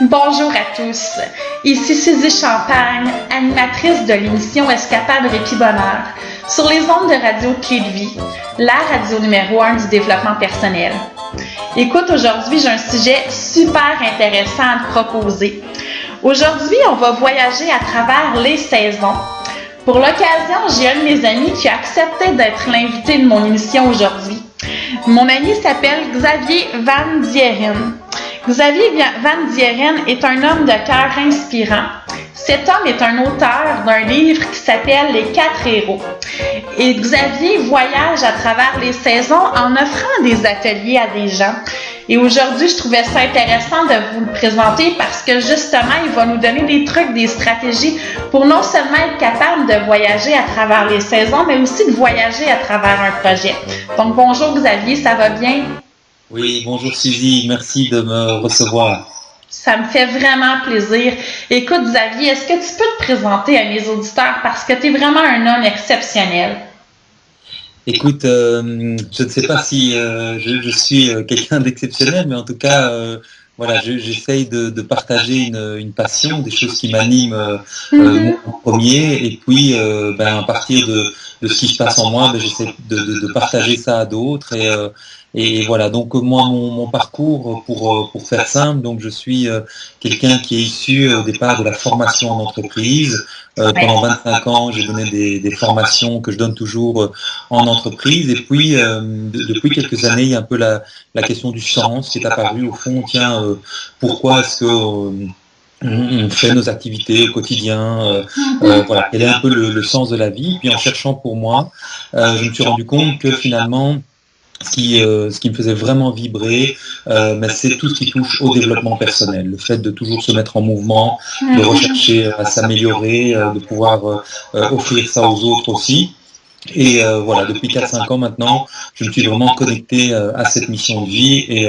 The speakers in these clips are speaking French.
Bonjour à tous, ici Suzy Champagne, animatrice de l'émission Escapade Répit Bonheur, sur les ondes de Radio Clé de Vie, la radio numéro 1 du développement personnel. Écoute, aujourd'hui, j'ai un sujet super intéressant à te proposer. Aujourd'hui, on va voyager à travers les saisons. Pour l'occasion, j'ai un de mes amis qui a accepté d'être l'invité de mon émission aujourd'hui. Mon ami s'appelle Xavier Van Dieren. Xavier Van Dieren est un homme de cœur inspirant. Cet homme est un auteur d'un livre qui s'appelle Les 4 héros. Et Xavier voyage à travers les saisons en offrant des ateliers à des gens. Et aujourd'hui, je trouvais ça intéressant de vous le présenter parce que justement, il va nous donner des trucs, des stratégies pour non seulement être capable de voyager à travers les saisons, mais aussi de voyager à travers un projet. Donc, bonjour Xavier, ça va bien? Oui, bonjour Suzy, merci de me recevoir. Ça me fait vraiment plaisir. Écoute Xavier, est-ce que tu peux te présenter à mes auditeurs parce que tu es vraiment un homme exceptionnel? Écoute, je ne sais pas si je suis quelqu'un d'exceptionnel, mais en tout cas, voilà, j'essaye de partager une passion, des choses qui m'animent moi en premier, et puis à partir de ce qui se passe en moi, j'essaie de partager ça à d'autres. Et voilà, donc moi, mon parcours, pour faire simple, donc je suis quelqu'un qui est issu au départ de la formation en entreprise. Pendant 25 ans, j'ai donné des formations que je donne toujours en entreprise. Et puis, depuis quelques années, il y a un peu la question du sens qui est apparue. Au fond, tiens, pourquoi est-ce que on fait nos activités au quotidien, voilà, quel est un peu le sens de la vie. Puis en cherchant pour moi, je me suis rendu compte que finalement, ce qui me faisait vraiment vibrer, c'est tout ce qui touche au développement personnel, le fait de toujours se mettre en mouvement, de rechercher à s'améliorer, de pouvoir offrir ça aux autres aussi. Et voilà, depuis 4-5 ans maintenant, je me suis vraiment connecté à cette mission de vie et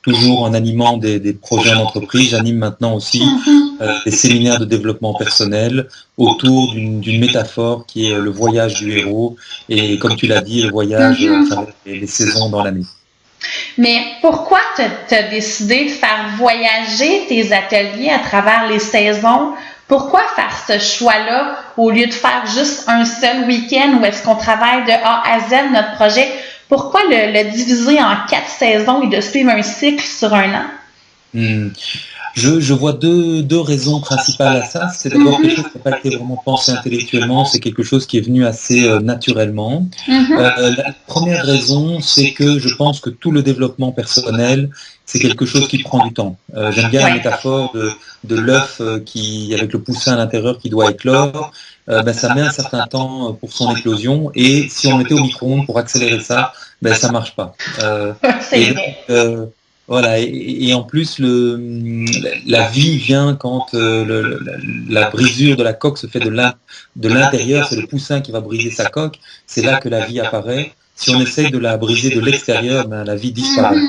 toujours en animant des projets en entreprise, j'anime maintenant aussi des séminaires de développement personnel autour d'une métaphore qui est le voyage du héros et comme tu l'as dit, le voyage à travers les saisons dans l'année. Mais pourquoi tu as décidé de faire voyager tes ateliers à travers les saisons? Pourquoi faire ce choix-là au lieu de faire juste un seul week-end où est-ce qu'on travaille de A à Z notre projet? Pourquoi le diviser en 4 saisons et de suivre un cycle sur un an? Je vois deux raisons principales à ça. C'est d'abord quelque chose qui n'a pas été vraiment pensé intellectuellement, c'est quelque chose qui est venu assez naturellement. La première raison, c'est que je pense que tout le développement personnel, c'est quelque chose qui prend du temps. J'aime bien la métaphore de l'œuf avec le poussin à l'intérieur qui doit éclore. Ça met un certain temps pour son éclosion et si on mettait au micro-ondes pour accélérer ça, ça marche pas. C'est vrai. Voilà, et en plus, la vie vient quand la brisure de la coque se fait de l'intérieur, c'est le poussin qui va briser sa coque, c'est là que la vie apparaît. Si on essaye de la briser de l'extérieur, la vie disparaît.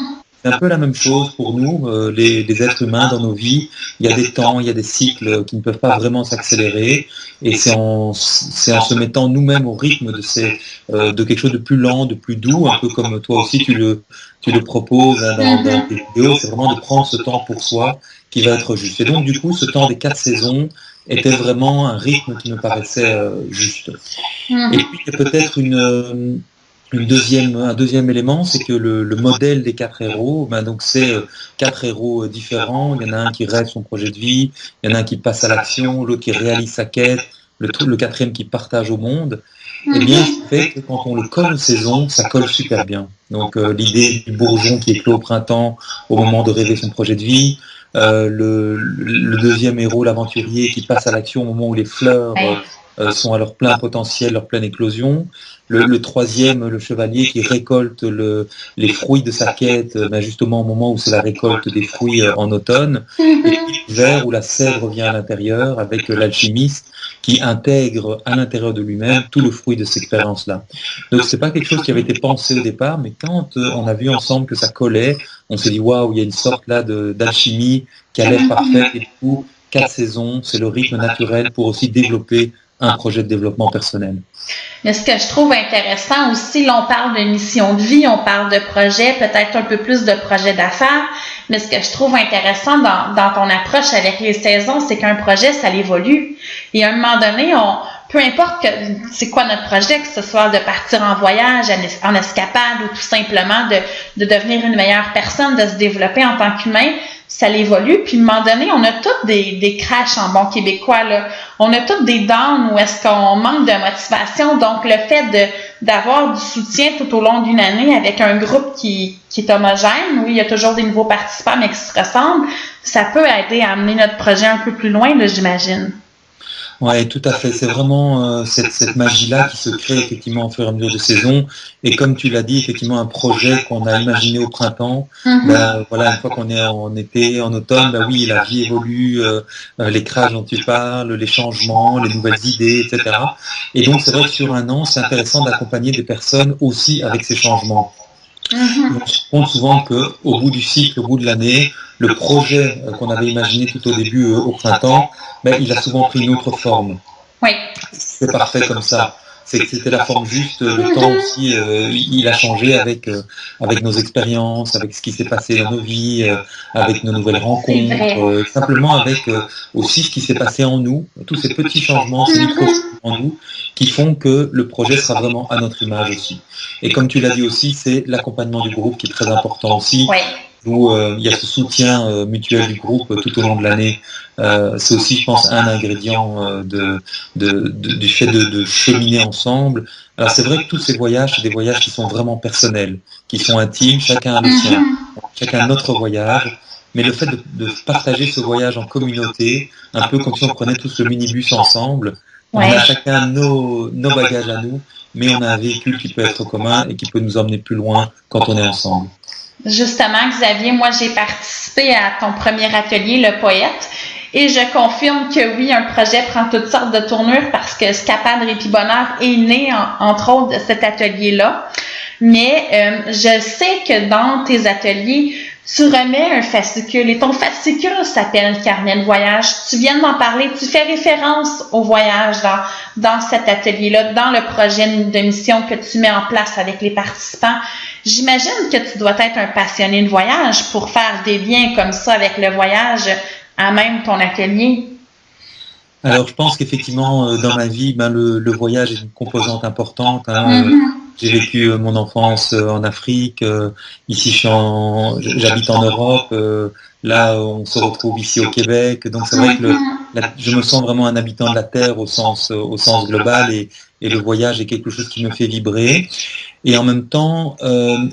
C'est un peu la même chose pour nous, les êtres humains dans nos vies. Il y a des temps, il y a des cycles qui ne peuvent pas vraiment s'accélérer. Et c'est en se mettant nous-mêmes au rythme de quelque chose de plus lent, de plus doux, un peu comme toi aussi tu le proposes dans tes vidéos. C'est vraiment de prendre ce temps pour soi qui va être juste. Et donc du coup, ce temps des 4 saisons était vraiment un rythme qui me paraissait juste. Et puis il y a peut-être un deuxième élément, c'est que le modèle des 4 héros, donc c'est 4 héros différents. Il y en a un qui rêve son projet de vie, il y en a un qui passe à l'action, l'autre qui réalise sa quête, le quatrième qui partage au monde. Eh bien, ce fait que quand on le colle aux saisons, ça colle super bien. Donc l'idée du bourgeon qui éclot au printemps au moment de rêver son projet de vie, le deuxième héros, l'aventurier, qui passe à l'action au moment où les fleurs sont à leur plein potentiel, leur pleine éclosion. Le troisième, le chevalier, qui récolte les fruits de sa quête, justement au moment où c'est la récolte des fruits en automne. Et puis l'hiver, où la sève revient à l'intérieur, avec l'alchimiste qui intègre à l'intérieur de lui-même tout le fruit de cette expérience-là. Donc c'est pas quelque chose qui avait été pensé au départ, mais quand on a vu ensemble que ça collait, on s'est dit waouh, il y a une sorte là d'alchimie qui a l'air parfaite, et du coup 4 saisons, c'est le rythme naturel pour aussi développer un projet de développement personnel. Mais ce que je trouve intéressant aussi, là, on parle de mission de vie, on parle de projet, peut-être un peu plus de projet d'affaires, Mais ce que je trouve intéressant dans ton approche avec les saisons, c'est qu'un projet, ça évolue. Et à un moment donné, peu importe c'est quoi notre projet, que ce soit de partir en voyage, en escapade ou tout simplement de devenir une meilleure personne, de se développer en tant qu'humain, ça évolue. Puis à un moment donné, on a tous des crashs en bon québécois, là. On a tous des downs où est-ce qu'on manque de motivation. Donc, le fait d'avoir du soutien tout au long d'une année avec un groupe qui est homogène, oui, il y a toujours des nouveaux participants, mais qui se ressemblent, ça peut aider à amener notre projet un peu plus loin, là, j'imagine. Ouais, tout à fait. C'est vraiment cette magie-là qui se crée effectivement au fur et à mesure de saison. Et comme tu l'as dit, effectivement, un projet qu'on a imaginé au printemps, ben, voilà, une fois qu'on est en été, en automne, ben oui, la vie évolue, les crashs dont tu parles, les changements, les nouvelles idées, etc. Et donc, c'est vrai que sur un an, c'est intéressant d'accompagner des personnes aussi avec ces changements. On se rend compte souvent qu'au bout du cycle, au bout de l'année, le projet qu'on avait imaginé tout au début au printemps, ben, il a souvent pris une autre forme. Oui. C'est parfait comme ça. C'est que c'était la forme juste, le temps aussi, il a changé avec nos expériences, avec ce qui s'est passé dans nos vies, avec nos nouvelles rencontres, simplement avec aussi ce qui s'est passé en nous, tous ces petits changements, ces micro-changements en nous, qui font que le projet sera vraiment à notre image aussi. Et comme tu l'as dit aussi, c'est l'accompagnement du groupe qui est très important aussi. Oui. Où il y a ce soutien mutuel du groupe tout au long de l'année. C'est aussi, je pense, un ingrédient du fait de cheminer ensemble. Alors c'est vrai que tous ces voyages, c'est des voyages qui sont vraiment personnels, qui sont intimes, chacun a le sien, chacun a notre voyage. Mais le fait de partager ce voyage en communauté, un peu comme si on prenait tous le minibus ensemble, on a chacun nos bagages à nous, mais on a un véhicule qui peut être commun et qui peut nous emmener plus loin quand on est ensemble. Justement, Xavier, moi, j'ai participé à ton premier atelier, le poète, et je confirme que oui, un projet prend toutes sortes de tournures parce que Escapade Répit Bonheur est né, entre autres, de cet atelier-là. Mais je sais que dans tes ateliers, tu remets un fascicule et ton fascicule s'appelle Carnet de voyage. Tu viens d'en parler, tu fais référence au voyage dans cet atelier-là, dans le projet de mission que tu mets en place avec les participants. J'imagine que tu dois être un passionné de voyage pour faire des liens comme ça avec le voyage à même ton atelier. Alors, je pense qu'effectivement, dans ma vie, ben, le voyage est une composante importante. J'ai vécu mon enfance en Afrique. Ici, j'habite en Europe. Là, on se retrouve ici au Québec. Donc, c'est vrai que je me sens vraiment un habitant de la Terre au sens global et le voyage est quelque chose qui me fait vibrer. Et en même temps,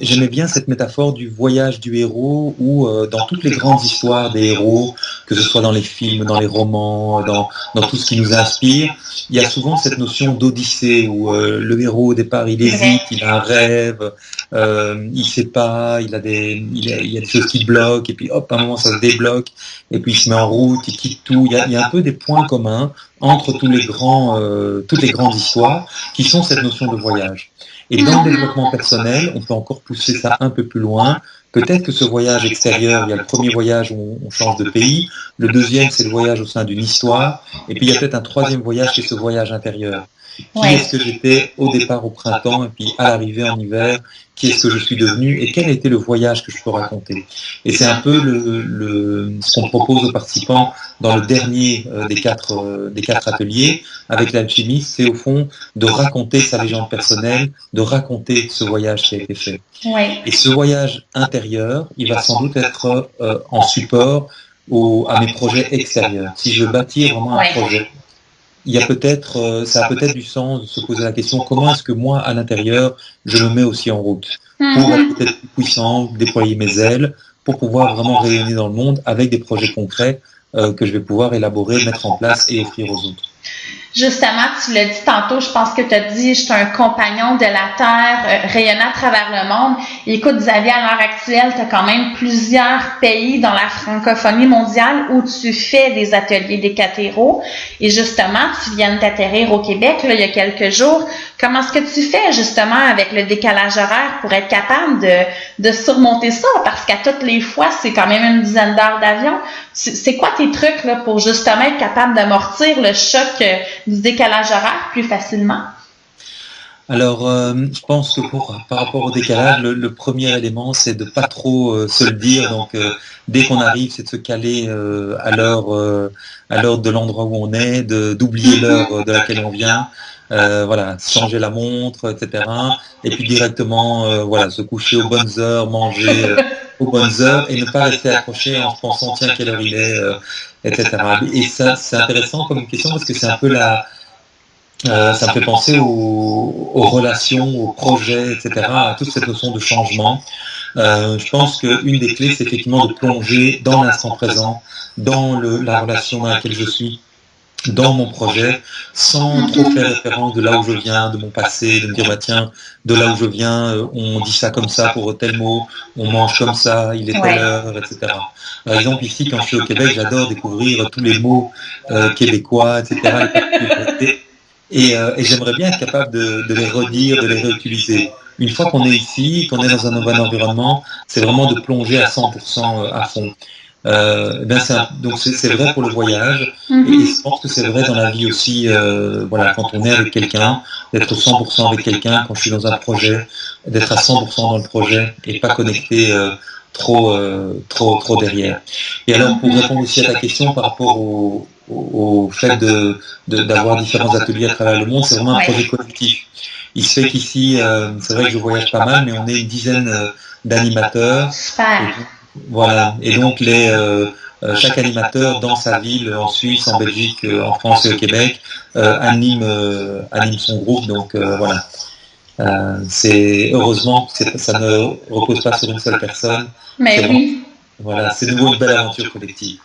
j'aimais bien cette métaphore du voyage du héros où dans toutes les grandes histoires des héros, que ce soit dans les films, dans les romans, dans tout ce qui nous inspire, il y a souvent cette notion d'odyssée où le héros au départ il hésite, il a un rêve, il sait pas, il y a des choses qui bloquent et puis hop, à un moment ça se débloque et puis il se met en route, il quitte tout. Il y a un peu des points communs entre toutes les grandes histoires qui sont cette notion de voyage. Et dans le développement personnel, on peut encore pousser ça un peu plus loin. Peut-être que ce voyage extérieur, il y a le premier voyage où on change de pays, le deuxième c'est le voyage au sein d'une histoire, et puis il y a peut-être un troisième voyage qui est ce voyage intérieur. Qui est-ce que j'étais au départ au printemps et puis à l'arrivée en hiver, qui est-ce que je suis devenu et quel était le voyage que je peux raconter. Et c'est un peu ce qu'on propose aux participants dans le dernier des quatre ateliers avec l'alchimiste, c'est au fond de raconter sa légende personnelle, de raconter ce voyage qui a été fait. Et ce voyage intérieur, il va sans doute être en support à mes projets extérieurs. Si je veux bâtir vraiment un projet, ça a peut-être du sens de se poser la question comment est-ce que moi, à l'intérieur, je me mets aussi en route pour être peut-être plus puissant, déployer mes ailes, pour pouvoir vraiment rayonner dans le monde avec des projets concrets que je vais pouvoir élaborer, mettre en place et offrir aux autres. Justement, tu l'as dit tantôt, je pense que tu as dit « Je suis un compagnon de la Terre, rayonnant à travers le monde ». Écoute, Xavier, à l'heure actuelle, tu as quand même plusieurs pays dans la francophonie mondiale où tu fais des ateliers d'Hécathéro. Et justement, tu viens d'atterrir au Québec là, il y a quelques jours. Comment est-ce que tu fais justement avec le décalage horaire pour être capable de surmonter ça? Parce qu'à toutes les fois, c'est quand même une dizaine d'heures d'avion. C'est quoi tes trucs là, pour justement être capable d'amortir le choc du décalage horaire plus facilement? Alors, je pense que par rapport au décalage, le premier élément, c'est de pas trop se le dire. Donc, dès qu'on arrive, c'est de se caler à l'heure de l'endroit où on est, d'oublier l'heure de laquelle on vient. Voilà, changer la montre, etc. Et puis directement, voilà, se coucher aux bonnes heures, manger aux bonnes heures, et ne pas rester accroché en se pensant tiens quelle heure il est, etc. Et ça, c'est intéressant comme question parce que c'est un peu ça me fait penser aux relations, aux projets, etc., à toute cette notion de changement. Je pense qu'une des clés, c'est effectivement de plonger dans l'instant présent, dans la relation dans laquelle je suis, dans mon projet, sans trop faire référence de là où je viens, de mon passé, de me dire, bah tiens, de là où je viens, on dit ça comme ça pour tel mot, on mange comme ça, il est telle heure, etc. Par exemple, ici, quand je suis au Québec, j'adore découvrir tous les mots québécois, etc. Et j'aimerais bien être capable de les redire, de les réutiliser. Une fois qu'on est ici, qu'on est dans un nouvel environnement, c'est vraiment de plonger à 100% à fond. Donc c'est vrai pour le voyage, et je pense que c'est vrai dans la vie aussi, voilà, quand on est avec quelqu'un, d'être 100% avec quelqu'un, quand je suis dans un projet, d'être à 100% dans le projet et pas connecté trop derrière. Et alors pour répondre aussi à ta question par rapport au fait d'avoir différents ateliers à travers le monde, c'est vraiment un projet collectif. Il se fait qu'ici, c'est vrai que je voyage pas mal, mais on est une dizaine d'animateurs. Voilà. Et donc chaque animateur dans sa ville, en Suisse, en Belgique, en France et au Québec, anime son groupe. Donc voilà. Heureusement que ça ne repose pas sur une seule personne. Mais oui. Voilà, c'est de nouveau une belle aventure collective.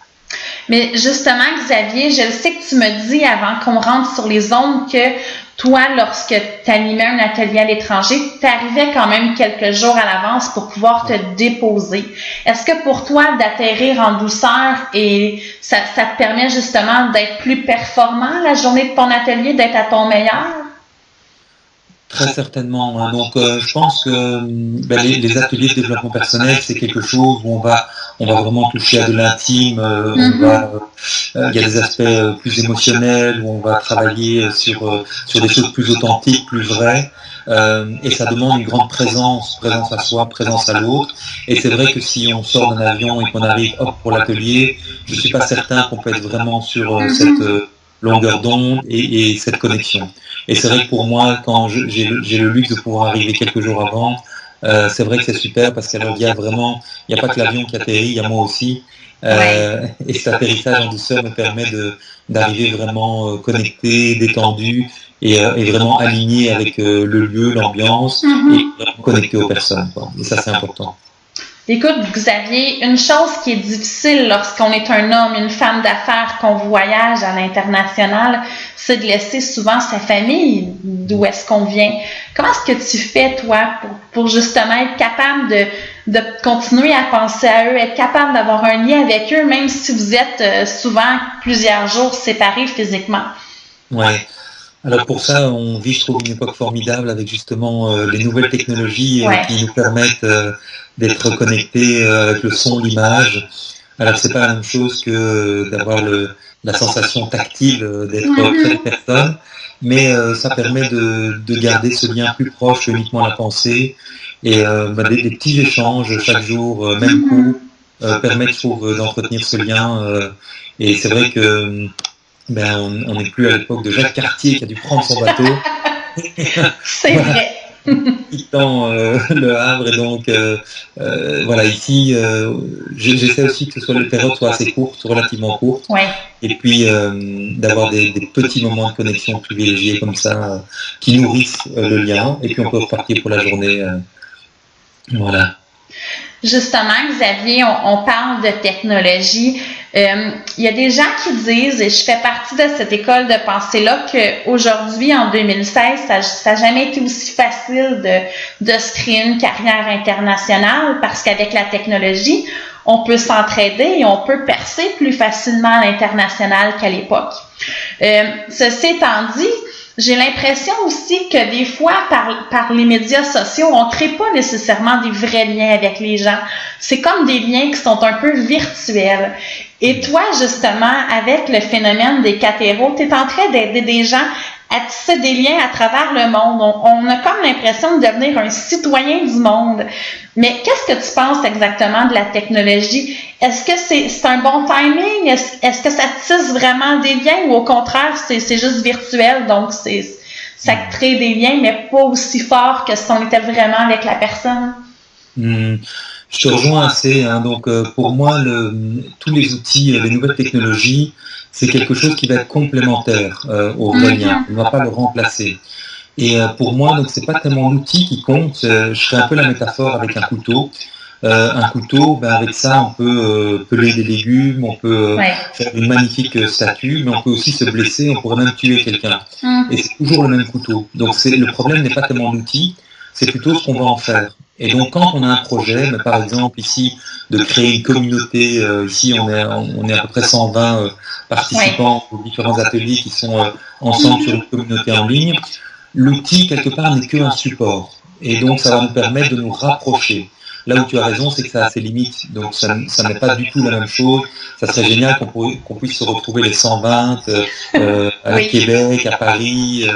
Mais justement, Xavier, je le sais que tu me dis avant qu'on rentre sur les ondes que toi, lorsque tu animais un atelier à l'étranger, tu arrivais quand même quelques jours à l'avance pour pouvoir te déposer. Est-ce que pour toi, d'atterrir en douceur et ça te permet justement d'être plus performant la journée de ton atelier, d'être à ton meilleur? Très certainement. Donc, je pense que les ateliers de développement personnel, c'est quelque chose où on va vraiment toucher à de l'intime. Il y a des aspects plus émotionnels où on va travailler sur des choses plus authentiques, plus vraies. Et ça demande une grande présence à soi, présence à l'autre. Et c'est vrai que si on sort d'un avion et qu'on arrive pour l'atelier, je suis pas certain qu'on peut être vraiment sur cette longueur d'onde et cette connexion. Et c'est vrai que pour moi, quand j'ai le luxe de pouvoir arriver quelques jours avant, c'est vrai que c'est super parce qu'il y a pas que l'avion qui atterrit, il y a moi aussi. Et cet atterrissage en douceur me permet d'arriver vraiment connecté, détendu et vraiment aligné avec le lieu, l'ambiance et vraiment connecté aux personnes, quoi. Et ça, c'est important. Écoute, Xavier, une chose qui est difficile lorsqu'on est un homme, une femme d'affaires, qu'on voyage à l'international, c'est de laisser souvent sa famille d'où est-ce qu'on vient. Comment est-ce que tu fais, toi, pour justement être capable de continuer à penser à eux, être capable d'avoir un lien avec eux, même si vous êtes souvent plusieurs jours séparés physiquement? Ouais. Alors pour ça, on vit, je trouve, une époque formidable avec justement les nouvelles technologies qui nous permettent d'être connectés avec le son, l'image. Alors c'est pas la même chose que d'avoir la sensation tactile d'être près des personnes, mais ça permet de garder ce lien plus proche que uniquement la pensée. Et des petits échanges chaque jour, même coup, permettent, je trouve, d'entretenir ce lien. Et c'est vrai que on n'est plus à l'époque de Jacques Cartier qui a dû prendre son bateau. C'est vrai. Quittant le Havre, et donc voilà, ici j'essaie aussi que les périodes soient assez courtes, relativement courtes, et puis d'avoir des petits moments de connexion privilégiés comme ça qui nourrissent le lien, et puis on peut repartir pour la journée. Voilà. Justement, Xavier, on parle de technologie. Il y a des gens qui disent, et je fais partie de cette école de pensée-là, qu'aujourd'hui, en 2016, ça n'a jamais été aussi facile de se créer une carrière internationale parce qu'avec la technologie, on peut s'entraider et on peut percer plus facilement à l'international qu'à l'époque. Ceci étant dit, j'ai l'impression aussi que des fois, par les médias sociaux, on ne crée pas nécessairement des vrais liens avec les gens. C'est comme des liens qui sont un peu virtuels. Et toi, justement, avec le phénomène des 4 héros, tu es en train d'aider des gens à tisser des liens à travers le monde. On a comme l'impression de devenir un citoyen du monde. Mais qu'est-ce que tu penses exactement de la technologie? Est-ce que c'est un bon timing? Est-ce que ça tisse vraiment des liens ou au contraire, c'est juste virtuel, donc ça crée des liens, mais pas aussi fort que si on était vraiment avec la personne? Je te rejoins assez. Donc, pour moi, tous les outils, les nouvelles technologies, c'est quelque chose qui va être complémentaire au vrai lien. On ne va pas le remplacer. Et pour moi, donc, c'est pas tellement l'outil qui compte. Je fais un peu la métaphore avec un couteau. Un couteau, avec ça, on peut peler des légumes, on peut faire une magnifique statue, mais on peut aussi se blesser, on pourrait même tuer quelqu'un. Et c'est toujours le même couteau. Donc, le problème n'est pas tellement l'outil, c'est plutôt ce qu'on va en faire. Et donc, quand on a un projet, mais par exemple ici, de créer une communauté, ici on est à peu près 120 participants aux différents ateliers qui sont ensemble sur une communauté en ligne, l'outil, quelque part, n'est qu'un support. Et donc, ça va nous permettre de nous rapprocher. Là où tu as raison, c'est que ça a ses limites. Donc, ça n'est pas du tout la même chose. Ça serait génial qu'on puisse se retrouver les 120 à Québec, à Paris,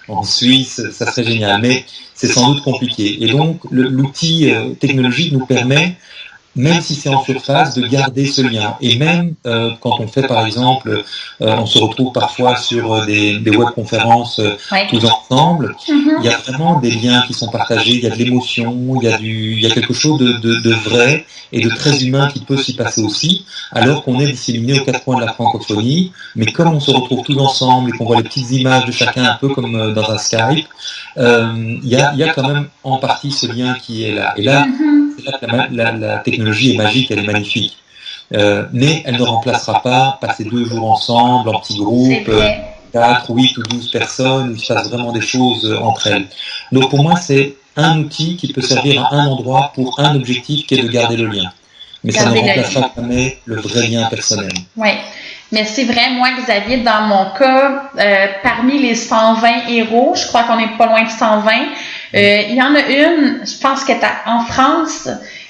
en Suisse. Ça serait génial. Mais c'est sans doute compliqué. Et donc, l'outil technologique nous permet, même si c'est en surface, de garder ce lien. Et même quand on fait, par exemple, on se retrouve parfois sur des webconférences tous ensemble, il y a vraiment des liens qui sont partagés, il y a de l'émotion, il y a quelque chose de vrai et de très humain qui peut s'y passer aussi, alors qu'on est disséminé aux quatre coins de la francophonie. Mais comme on se retrouve tous ensemble et qu'on voit les petites images de chacun, un peu comme dans un Skype, il y a quand même en partie ce lien qui est là. Et là, c'est là que la technologie est magique, elle est magnifique. Mais elle ne remplacera pas passer 2 jours ensemble, en petits groupes, 4, 8 ou 12 personnes, où il se passe vraiment des choses entre elles. Donc pour moi, c'est un outil qui peut servir à un endroit pour un objectif qui est de garder le lien. Mais ça ne remplacera jamais le vrai lien personnel. Oui. Mais c'est vrai, moi, Xavier, dans mon cas, parmi les 120 héros, je crois qu'on n'est pas loin de 120, il y en a une, je pense qu'elle est en France,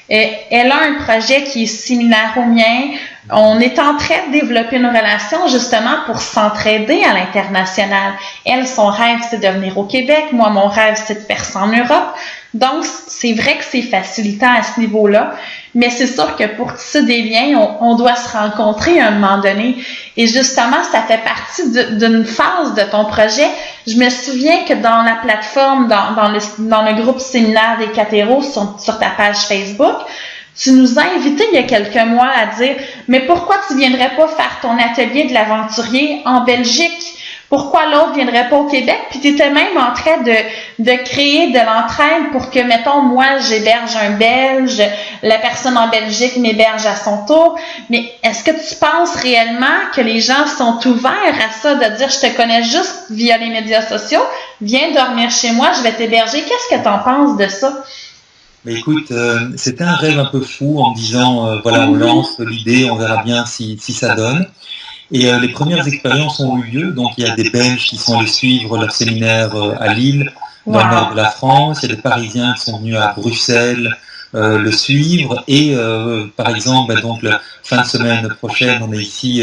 elle a un projet qui est similaire au mien. On est en train de développer une relation justement pour s'entraider à l'international. Elle, son rêve, c'est de venir au Québec. Moi, mon rêve, c'est de percer en Europe. Donc, c'est vrai que c'est facilitant à ce niveau-là, mais c'est sûr que pour tisser des liens, on doit se rencontrer à un moment donné. Et justement, ça fait partie d'une phase de ton projet. Je me souviens que dans la plateforme, dans le groupe séminaire des 4 héros sur ta page Facebook, tu nous as invités il y a quelques mois à dire « Mais pourquoi tu viendrais pas faire ton atelier de l'aventurier en Belgique? Pourquoi l'autre viendrait pas au Québec? » Puis tu étais même en train de créer de l'entraide pour que, mettons, moi, j'héberge un Belge, la personne en Belgique m'héberge à son tour. Mais est-ce que tu penses réellement que les gens sont ouverts à ça, de dire « Je te connais juste via les médias sociaux, viens dormir chez moi, je vais t'héberger. » Qu'est-ce que tu en penses de ça? Mais écoute, c'était un rêve un peu fou en me disant, voilà, on lance l'idée, on verra bien si ça donne. Et les premières expériences ont eu lieu, donc il y a des Belges qui sont allés suivre leur séminaire à Lille, dans le nord de la France, il y a des Parisiens qui sont venus à Bruxelles le suivre, et par exemple, donc la fin de semaine prochaine, on est ici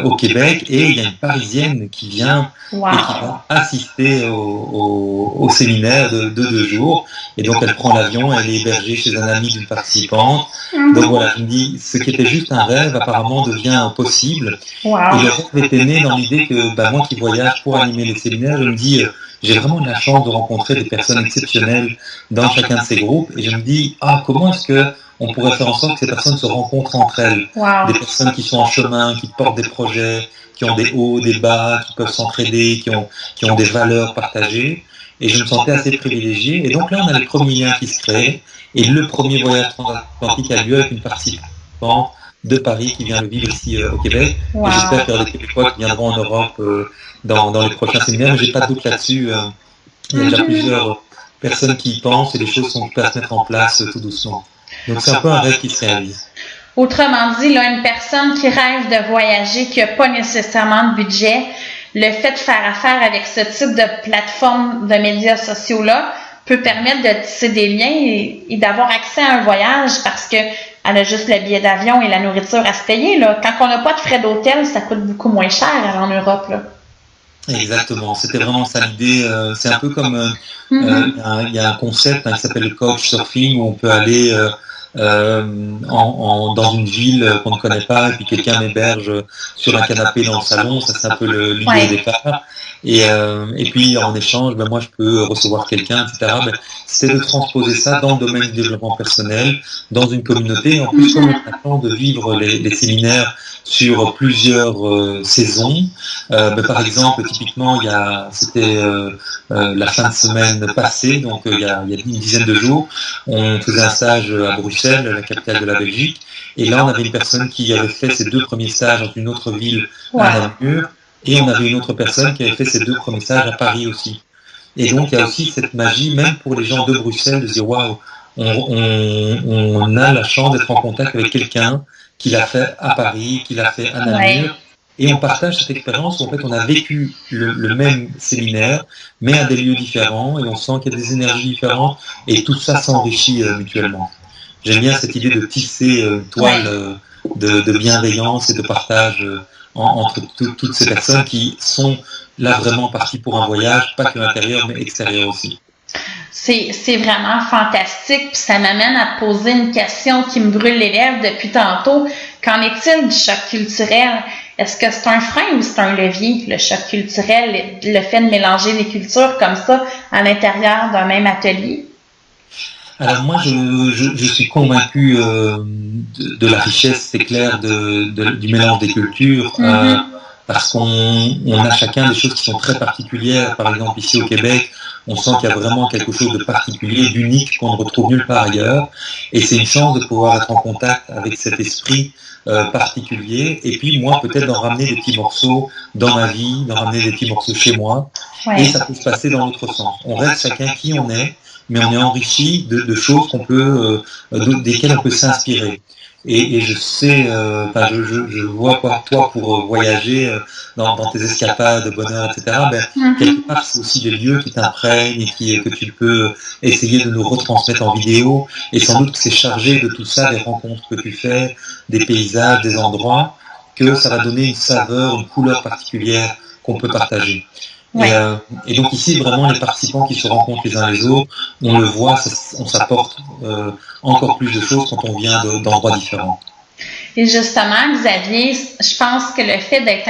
au Québec, et il y a une Parisienne qui vient et qui va assister au séminaire de 2 jours, et donc elle prend l'avion, elle est hébergée chez un ami d'une participante. Donc voilà, je me dis, ce qui était juste un rêve apparemment devient possible. Et le rêve était né dans l'idée que moi qui voyage pour animer les séminaires, je me dis, j'ai vraiment la chance de rencontrer des personnes exceptionnelles dans chacun de ces groupes, et je me dis, comment est-ce que on pourrait faire en sorte que ces personnes se rencontrent entre elles. Des personnes qui sont en chemin, qui portent des projets, qui ont des hauts, des bas, qui peuvent s'entraider, qui ont des valeurs partagées. Et je me sentais assez privilégié. Et donc là, on a le premier lien qui se crée. Et le premier voyage transatlantique a lieu avec une participante de Paris qui vient le vivre ici au Québec. Et j'espère qu'il y aura des Québécois qui viendront en Europe dans les prochains séminaires. Mais j'ai pas de doute là-dessus. Il y a déjà plusieurs personnes qui y pensent et les choses sont prêtes à se mettre en place tout doucement. Donc c'est un peu un rêve qui se réalise. Autrement dit, là, une personne qui rêve de voyager, qui n'a pas nécessairement de budget, le fait de faire affaire avec ce type de plateforme de médias sociaux-là peut permettre de tisser des liens et d'avoir accès à un voyage parce que elle a juste le billet d'avion et la nourriture à se payer. Là. Quand on n'a pas de frais d'hôtel, ça coûte beaucoup moins cher en Europe. Là. Exactement, c'était vraiment ça l'idée. C'est un peu comme il y a un concept qui s'appelle le couchsurfing où on peut aller dans une ville qu'on ne connaît pas et puis quelqu'un m'héberge sur un canapé dans le salon. Ça c'est un peu l'idée au départ. Et puis en échange, moi je peux recevoir quelqu'un, etc. Mais c'est de transposer ça dans le domaine du développement personnel, dans une communauté. En plus, comme on a le temps de vivre les séminaires sur plusieurs saisons. Par exemple, typiquement, c'était la fin de semaine passée, donc il y a une dizaine de jours, on faisait un stage à Bruxelles, la capitale de la Belgique, et là on avait une personne qui avait fait ses 2 premiers stages dans une autre ville à Namur, et on avait une autre personne qui avait fait ses 2 premiers stages à Paris aussi. Et donc il y a aussi cette magie, même pour les gens de Bruxelles, de dire waouh, on a la chance d'être en contact avec quelqu'un qui l'a fait à Paris, qui l'a fait à Namur, et on partage cette expérience où en fait on a vécu le même séminaire, mais à des lieux différents, et on sent qu'il y a des énergies différentes, et tout ça s'enrichit mutuellement. J'aime bien cette idée de tisser une toile de bienveillance et de partage entre toutes ces personnes qui sont là vraiment parties pour un voyage, pas que intérieur, mais extérieur aussi. C'est vraiment fantastique, puis ça m'amène à te poser une question qui me brûle les lèvres depuis tantôt. Qu'en est-il du choc culturel? Est-ce que c'est un frein ou c'est un levier, le choc culturel, le fait de mélanger les cultures comme ça à l'intérieur d'un même atelier? Alors moi, je suis convaincu de la richesse, c'est clair, du mélange des cultures, parce qu'on a chacun des choses qui sont très particulières. Par exemple, ici au Québec, on sent qu'il y a vraiment quelque chose de particulier, d'unique, qu'on ne retrouve nulle part ailleurs. Et c'est une chance de pouvoir être en contact avec cet esprit particulier. Et puis moi, peut-être d'en ramener des petits morceaux dans ma vie, d'en ramener des petits morceaux chez moi. Et ça peut se passer dans l'autre sens. On reste chacun qui on est, mais on est enrichi de choses desquelles on peut s'inspirer. Et je sais, je vois toi pour voyager dans tes escapades de bonheur, etc. Quelque part, c'est aussi des lieux qui t'imprègnent et que tu peux essayer de nous retransmettre en vidéo. Et sans doute que c'est chargé de tout ça, des rencontres que tu fais, des paysages, des endroits, que ça va donner une saveur, une couleur particulière qu'on peut partager. Et donc ici, vraiment, les participants qui se rencontrent les uns les autres, on le voit, on s'apporte encore plus de choses quand on vient d'endroits différents. Et justement, Xavier, je pense que le fait d'être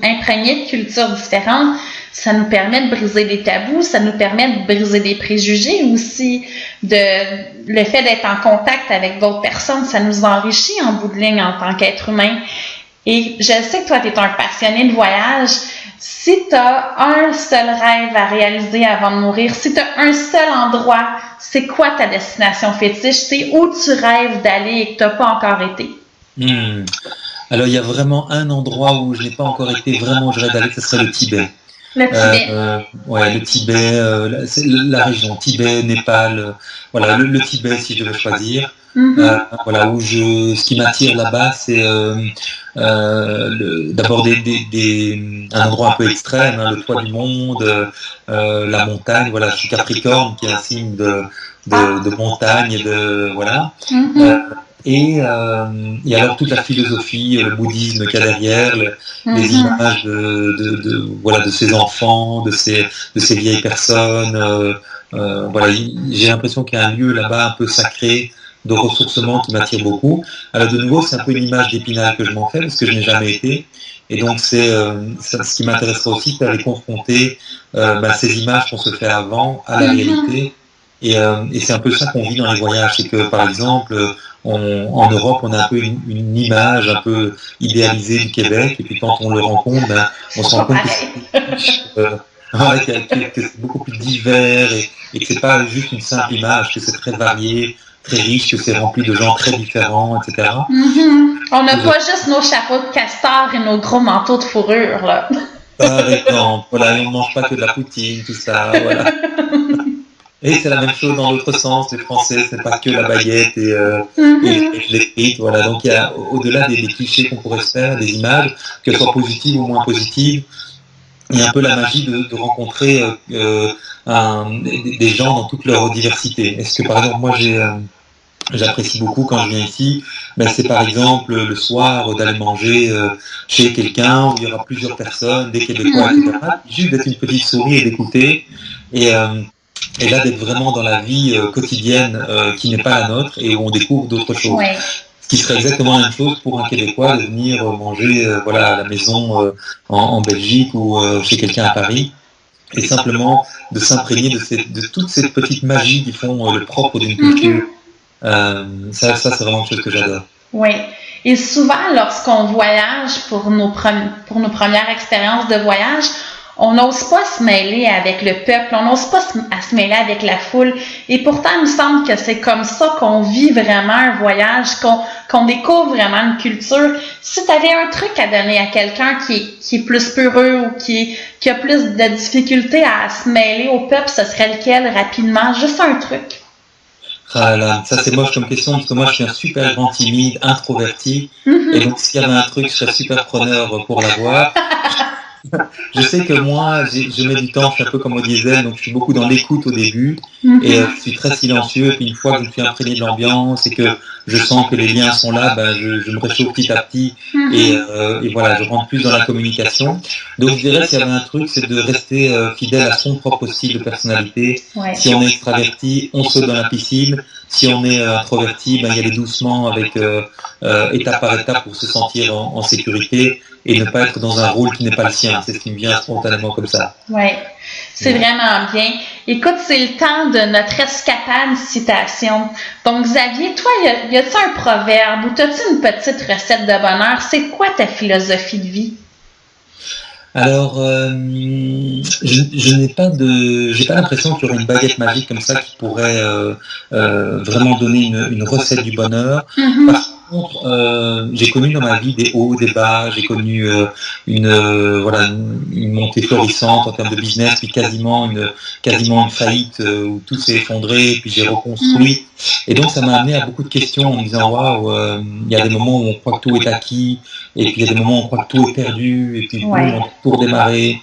imprégné de cultures différentes, ça nous permet de briser des tabous, ça nous permet de briser des préjugés aussi. Le fait d'être en contact avec d'autres personnes, ça nous enrichit en bout de ligne en tant qu'être humain. Et je sais que toi, tu es un passionné de voyage. Si tu as un seul rêve à réaliser avant de mourir, si tu as un seul endroit, c'est quoi ta destination fétiche? C'est où tu rêves d'aller et que tu n'as pas encore été? Alors, il y a vraiment un endroit où je n'ai pas encore été, vraiment je rêve d'aller, ce serait le Tibet. Le Tibet. Le Tibet, c'est la région, Tibet, Népal, voilà, le Tibet si je veux choisir. Voilà, ce qui m'attire là-bas, c'est d'abord un endroit un peu extrême, le toit du monde, la montagne. Voilà, je suis Capricorne, qui est un signe de montagne, voilà. Et alors toute la philosophie, le bouddhisme qu'il y a derrière, les images de ces enfants, de ces vieilles personnes. Voilà, j'ai l'impression qu'il y a un lieu là-bas un peu sacré de ressourcement qui m'attire beaucoup. Alors de nouveau, c'est un peu une image d'Épinal que je m'en fais parce que je n'ai jamais été. Et donc c'est ce qui m'intéresserait aussi, c'est d'aller confronter ces images qu'on se fait avant à la réalité. Et c'est un peu ça qu'on vit dans les voyages, c'est que par exemple, en Europe, on a un peu une image un peu idéalisée du Québec, et puis quand on le rencontre, on se rend compte que c'est beaucoup plus divers et que c'est pas juste une simple image, que c'est très varié, très riche, que c'est rempli de gens très différents, etc. On n'a pas juste nos chapeaux de castor et nos gros manteaux de fourrure, là. Par exemple, voilà, on ne mange pas que de la poutine, tout ça, voilà. Et c'est la même chose dans l'autre sens, les Français, c'est pas que la baguette et les frites, voilà. Donc il y a, au-delà des clichés qu'on pourrait se faire, des images, qu'elles soient positives ou moins positives, il y a un peu la magie de rencontrer des gens dans toute leur diversité. Est-ce que par exemple, moi j'ai j'apprécie beaucoup quand je viens ici, c'est par exemple le soir d'aller manger chez quelqu'un où il y aura plusieurs personnes, des Québécois, etc. Juste d'être une petite souris et d'écouter. Et là, d'être vraiment dans la vie quotidienne qui n'est pas la nôtre et où on découvre d'autres choses. Ouais. Ce qui serait exactement la même chose pour un Québécois de venir manger à la maison en Belgique ou chez quelqu'un à Paris. Et simplement de s'imprégner de toute cette petite magie qui font le propre d'une culture. Ça c'est vraiment une chose que j'adore. Oui. Et souvent, lorsqu'on voyage pour nos premières expériences de voyage, on n'ose pas se mêler avec le peuple, on n'ose pas se mêler avec la foule. Et pourtant, il me semble que c'est comme ça qu'on vit vraiment un voyage, qu'on découvre vraiment une culture. Si tu avais un truc à donner à quelqu'un qui est plus peureux ou qui a plus de difficulté à se mêler au peuple, ce serait lequel rapidement? Juste un truc. Ah là, ça c'est moche comme question parce que moi je suis un super grand timide, introverti. Et donc s'il y avait un truc, je serais super preneur pour l'avoir. Je sais que moi, je mets du temps, je suis un peu comme au diesel, donc je suis beaucoup dans l'écoute au début, et je suis très silencieux, et puis une fois que je suis imprégné de l'ambiance et que je sens que les liens sont là, je me réchauffe petit à petit, et voilà, je rentre plus dans la communication. Donc je dirais s'il y avait un truc, c'est de rester fidèle à son propre style de personnalité. Ouais. Si on est extraverti, on saute dans la piscine. Si on est introverti, y aller doucement avec étape par étape pour se sentir en sécurité et ne pas être dans un rôle qui n'est pas le sien. C'est ce qui me vient spontanément comme ça. Oui, c'est vraiment bien. Écoute, c'est le temps de notre escapade citation. Donc, Xavier, toi, y a-t-il un proverbe ou as-tu une petite recette de bonheur? C'est quoi ta philosophie de vie? Alors, je n'ai pas j'ai pas l'impression qu'il y aurait une baguette magique comme ça qui pourrait vraiment donner une recette du bonheur. Par contre, j'ai connu dans ma vie des hauts, des bas, j'ai connu une montée florissante en termes de business, puis quasiment une faillite où tout s'est effondré, puis j'ai reconstruit. Et donc ça m'a amené à beaucoup de questions en me disant waouh, il y a des moments où on croit que tout est acquis, et puis il y a des moments où on croit que tout est perdu, et puis on peut tout redémarrer.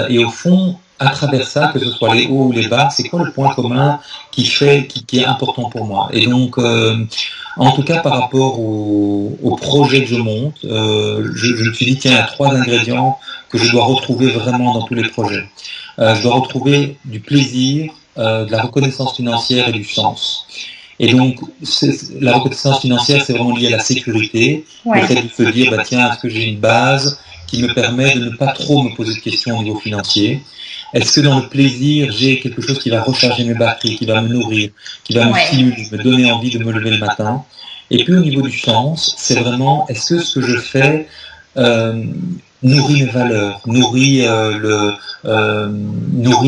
Et au fond, à travers ça, que ce soit les hauts ou les bas, c'est quoi le point commun qui est important pour moi? Et donc, en tout cas, par rapport au projet que je monte, je me suis dit, tiens, il y a 3 ingrédients que je dois retrouver vraiment dans tous les projets. Je dois retrouver du plaisir, de la reconnaissance financière et du sens. Et donc, la reconnaissance financière, c'est vraiment lié à la sécurité, le fait de se dire, tiens, est-ce que j'ai une base qui me permet de ne pas trop me poser de questions au niveau financier? Est-ce que dans le plaisir, j'ai quelque chose qui va recharger mes batteries, qui va me nourrir, qui va me stimuler, me donner envie de me lever le matin? Et puis au niveau du sens, c'est vraiment, est-ce que ce que je fais nourrit mes valeurs, nourrit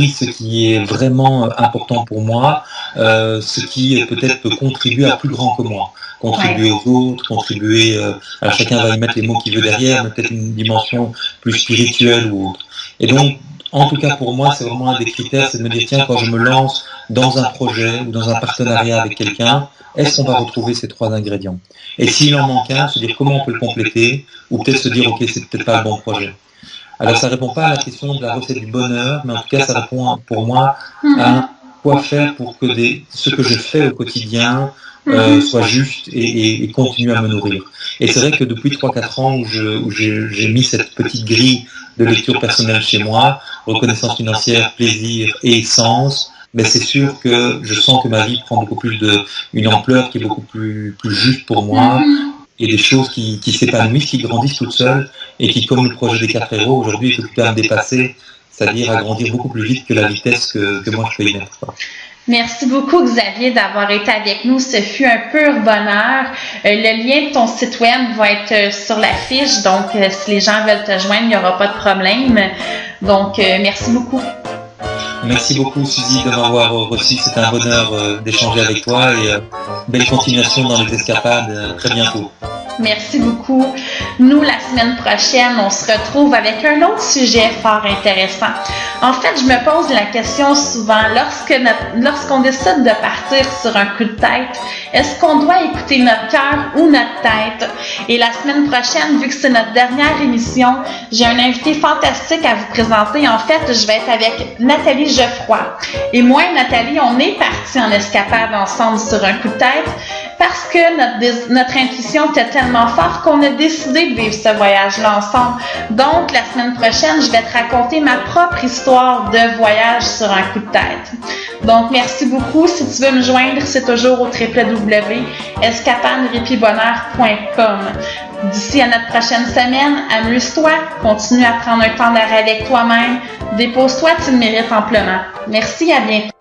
ce qui est vraiment important pour moi, ce qui peut-être peut contribuer à plus grand que moi, contribuer aux autres, contribuer, alors chacun va y mettre les mots qu'il veut derrière, mais peut-être une dimension plus spirituelle ou autre. Et donc, en tout cas pour moi, c'est vraiment un des critères, c'est de me dire, tiens, quand je me lance dans un projet ou dans un partenariat avec quelqu'un, est-ce qu'on va retrouver ces 3 ingrédients? Et s'il en manque un, se dire comment on peut le compléter, ou peut-être se dire, ok, c'est peut-être pas le bon projet. Alors ça répond pas à la question de la recette du bonheur, mais en tout cas ça répond pour moi à quoi faire pour que ce que je fais au quotidien soit juste et continue à me nourrir. Et c'est vrai que depuis 3-4 ans où j'ai mis cette petite grille de lecture personnelle chez moi, reconnaissance financière, plaisir et sens, c'est sûr que je sens que ma vie prend beaucoup plus une ampleur qui est beaucoup plus juste pour moi, et des choses qui s'épanouissent, qui grandissent toutes seules, et qui, comme le projet des 4 héros, aujourd'hui est occupé à me dépasser, c'est-à-dire à grandir beaucoup plus vite que la vitesse que moi je peux y mettre. Merci beaucoup, Xavier, d'avoir été avec nous. Ce fut un pur bonheur. Le lien de ton site web va être sur la fiche, donc si les gens veulent te joindre, il n'y aura pas de problème. Donc, merci beaucoup. Merci beaucoup, Suzy, de m'avoir reçu. C'était un bonheur d'échanger avec toi et belle continuation dans les escapades. Très bientôt. Merci beaucoup. Nous, la semaine prochaine, on se retrouve avec un autre sujet fort intéressant. En fait, je me pose la question souvent, lorsqu'on décide de partir sur un coup de tête, est-ce qu'on doit écouter notre cœur ou notre tête? Et la semaine prochaine, vu que c'est notre dernière émission, j'ai un invité fantastique à vous présenter. En fait, je vais être avec Nathalie Geoffroy. Et moi et Nathalie, on est partis en escapade ensemble sur un coup de tête parce que notre intuition était tellement forte qu'on a décidé de vivre ce voyage-là ensemble. Donc, la semaine prochaine, je vais te raconter ma propre histoire de voyage sur un coup de tête. Donc, merci beaucoup. Si tu veux me joindre, c'est toujours au www.escapaderépibonheur.com. D'ici à notre prochaine semaine, amuse-toi, continue à prendre un temps d'arrêt avec toi-même, dépose-toi, tu le mérites amplement. Merci, à bientôt.